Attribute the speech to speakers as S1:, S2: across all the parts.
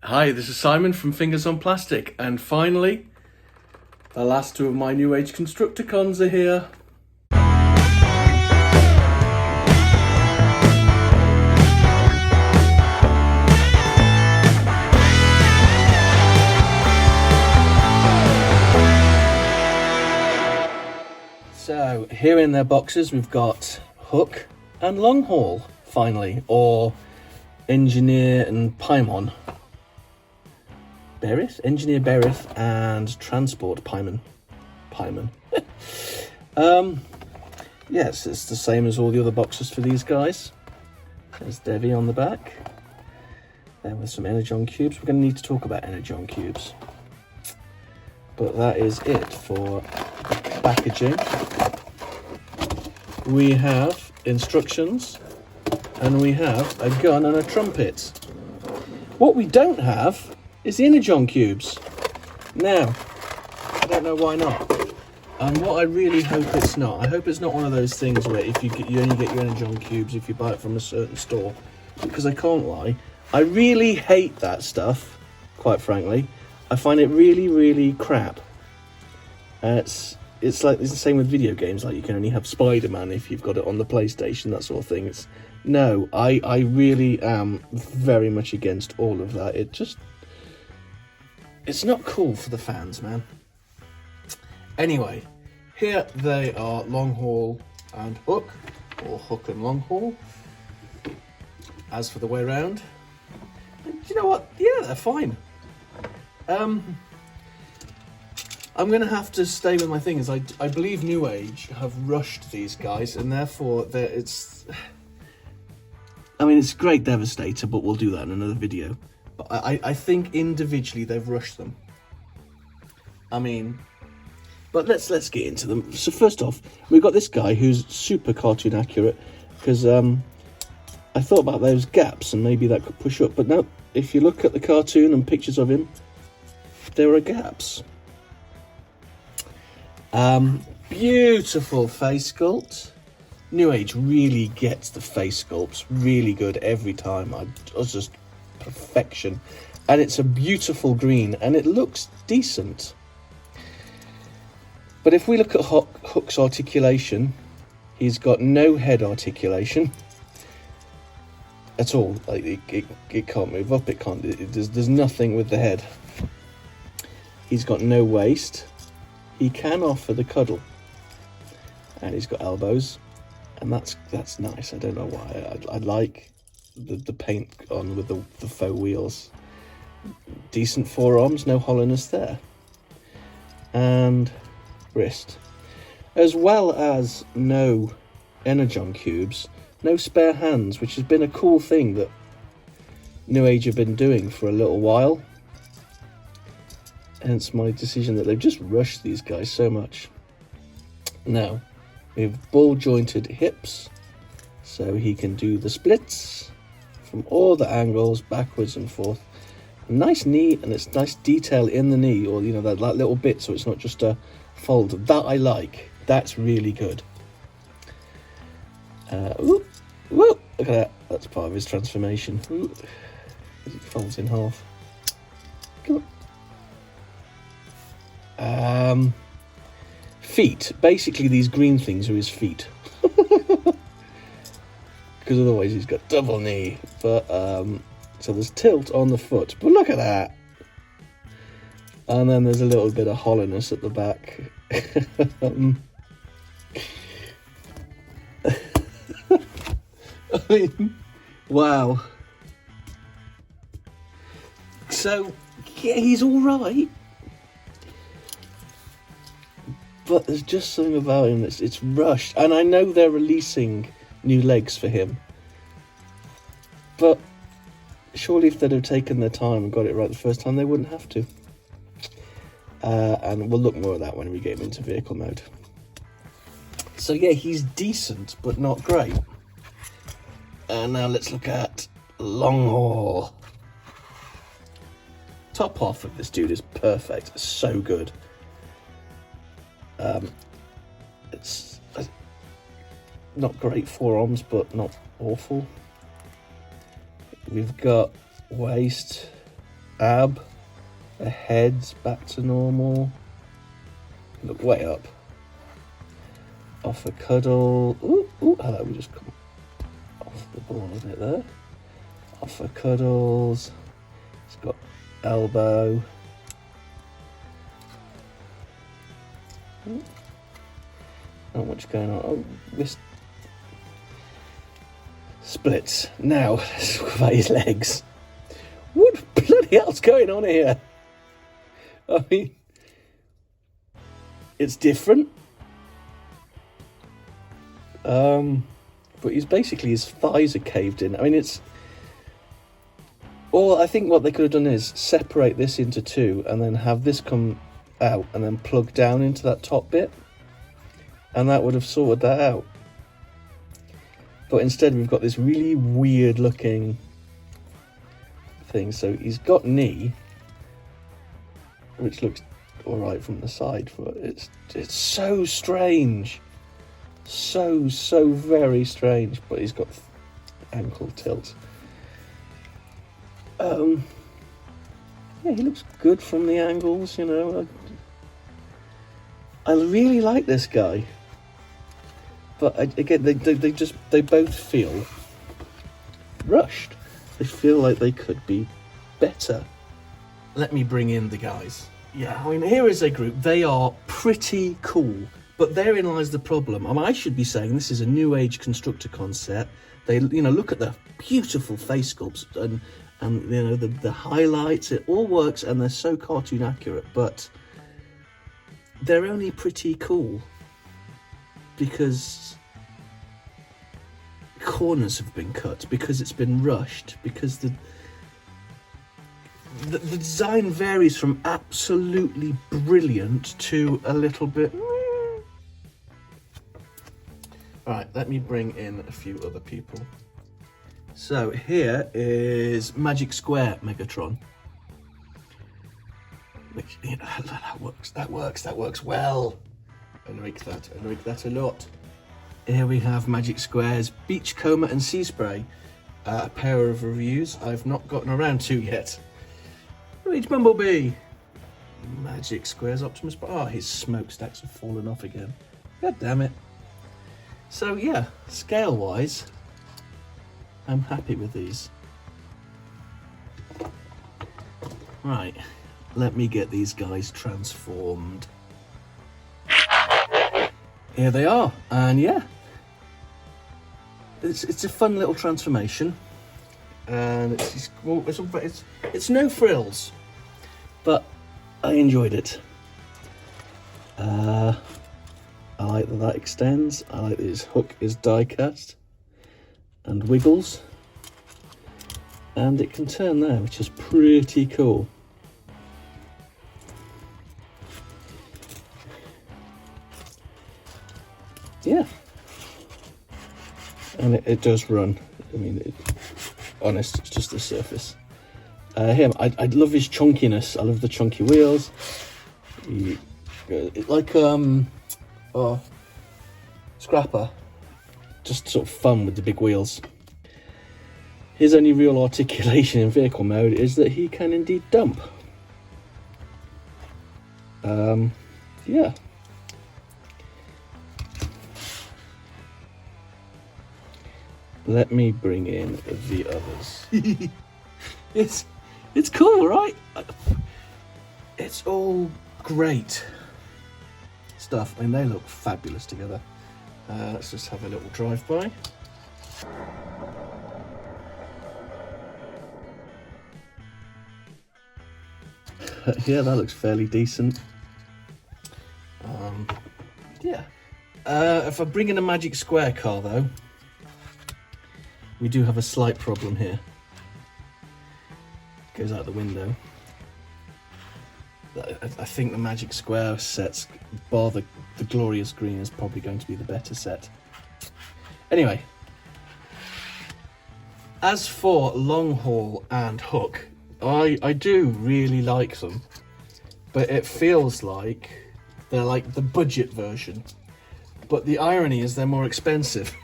S1: Hi, this is Simon from Fingers on Plastic, and finally, the last two of my Newage Constructicons are here. So, here in their boxes we've got Hook and Long Haul, finally, or Engineer and Paimon. Berith? Engineer Berith and Transport Paimon. Yes, it's the same as all the other boxes for these guys. There's Devi on the back. There with some Energon cubes. We're going to need to talk about Energon cubes. But that is it for the packaging. We have instructions, and we have a gun and a trumpet. What we don't have is the Energon cubes. Now, I don't know why not. And what I really hope it's not, I hope it's not one of those things where if you only get your Energon cubes if you buy it from a certain store. Because I can't lie, I really hate that stuff, quite frankly. I find it really, really crap. It's like it's the same with video games, like you can only have Spider-Man if you've got it on the PlayStation, that sort of thing. No, I really am very much against all of that. It's not cool for the fans, man. Anyway, here they are, Long Haul and Hook, or Hook and Long Haul. As for the way around, do you know what? Yeah, they're fine. I'm going to have to stay with my things. I believe Newage have rushed these guys, and therefore it's Great Devastator, but we'll do that in another video. But I think individually they've rushed them. But let's get into them. So first off, we've got this guy who's super cartoon accurate, because I thought about those gaps and maybe that could push up, but no, if you look at the cartoon and pictures of him, there are gaps. Beautiful face sculpt. Newage really gets the face sculpts really good every time. It's just perfection. And it's a beautiful green and it looks decent. But if we look at Hook's articulation, he's got no head articulation at all. Like it can't move up, it can't. There's nothing with the head. He's got no waist. He can offer the cuddle, and he's got elbows, and that's nice. I don't know why. I like the paint on with the faux wheels. Decent forearms, no hollowness there, and wrist, as well as no Energon cubes, no spare hands, which has been a cool thing that Newage have been doing for a little while. Hence my decision that they've just rushed these guys so much. Now, we have ball jointed hips, so he can do the splits from all the angles, backwards and forth. Nice knee, and it's nice detail in the knee, or that little bit, so it's not just a fold. That I like. That's really good. Look at that. That's part of his transformation. Ooh. As it folds in half. Come on. Feet. Basically, these green things are his feet. Because otherwise he's got double knee. But, so there's tilt on the foot. But look at that. And then there's a little bit of hollowness at the back. Wow. So, yeah, he's alright. But there's just something about him it's rushed. And I know they're releasing new legs for him. But surely if they'd have taken their time and got it right the first time, they wouldn't have to. And we'll look more at that when we get him into vehicle mode. So yeah, he's decent, but not great. And now let's look at Long Haul. Top half of this dude is perfect. So good. It's not great forearms, but not awful. We've got waist, ab. The head's back to normal. Look way up. Off a cuddle. Ooh, hello, we just come off the ball a bit there. Off a cuddles. It's got elbow. Not much going on. Oh, this splits. Now, let's talk about his legs. What bloody hell's going on here? I mean, it's different. But he's basically, his thighs are caved in. I mean, it's... Or I think what they could have done is separate this into two and then have this come out and then plug down into that top bit. And that would have sorted that out. But instead we've got this really weird looking thing. So he's got knee, which looks alright from the side, but it's so strange. So very strange. But he's got ankle tilt. Yeah, he looks good from the angles, you know. I really like this guy. But again, they both feel rushed. They feel like they could be better. Let me bring in the guys. Yeah, I mean, here is a group. They are pretty cool, but therein lies the problem. I mean, I should be saying this is a new age constructor concept. They, you know, look at the beautiful face sculpts and you know, the highlights. It all works, and they're so cartoon accurate. But they're only pretty cool because corners have been cut, because it's been rushed, because the design varies from absolutely brilliant to a little bit... Alright, let me bring in a few other people. So here is Magic Square Megatron. Which, you know, that works well. I like that a lot. Here we have Magic Square's Beachcomber and Sea Spray. A pair of reviews I've not gotten around to yet. Reach Bumblebee. Magic Square's Optimus Prime. Oh, his smokestacks have fallen off again. God damn it. So yeah, scale-wise, I'm happy with these. Right, let me get these guys transformed. Here they are, and yeah, it's a fun little transformation, and it's no frills, but I enjoyed it. I like that extends. I like that his hook is die cast and wiggles, and it can turn there, which is pretty cool. Yeah, and it does run. I mean, honest, it's just the surface. Him, I love his chunkiness. I love the chunky wheels. Like Scrapper, just sort of fun with the big wheels. His only real articulation in vehicle mode is that he can indeed dump. Yeah. Let me bring in the others. It's cool, right? It's all great stuff. I mean, they look fabulous together. Let's just have a little drive-by. Yeah, that looks fairly decent. Yeah. If I bring in a Magic Square car, though, we do have a slight problem here. Goes out the window. I think the Magic Square sets, bar the Glorious Green, is probably going to be the better set. Anyway, as for Long Haul and Hook, I do really like them, but it feels like they're like the budget version. But the irony is they're more expensive.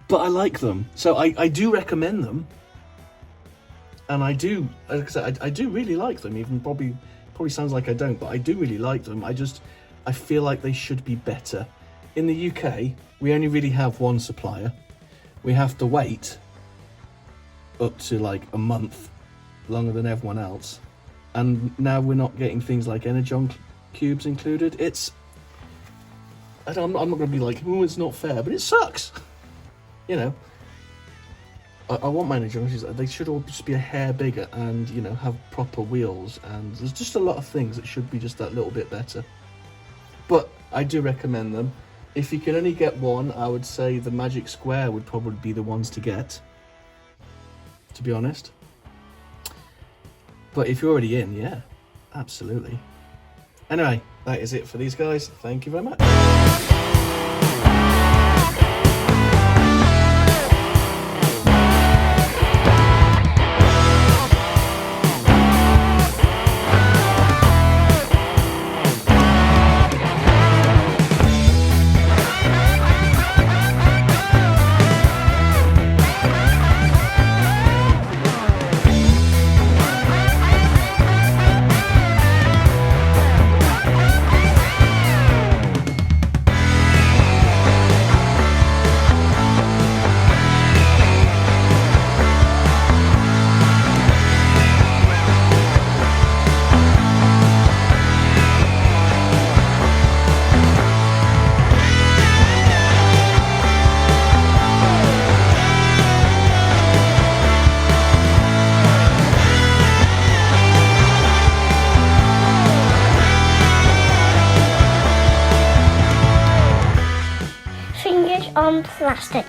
S1: But I like them, so I do recommend them. And I do, like I said, I do really like them, even probably sounds like I don't, but I do really like them. I feel like they should be better. In the UK, we only really have one supplier. We have to wait up to like a month longer than everyone else. And now we're not getting things like Energon cubes included. I'm not going to be like, oh, it's not fair, but it sucks. You know, I want my Energon cubes. They should all just be a hair bigger and, you know, have proper wheels. And there's just a lot of things that should be just that little bit better. But I do recommend them. If you can only get one, I would say the Magic Square would probably be the ones to get, to be honest. But if you're already in, yeah, absolutely. Anyway, that is it for these guys. Thank you very much.
S2: Fingers on plastic.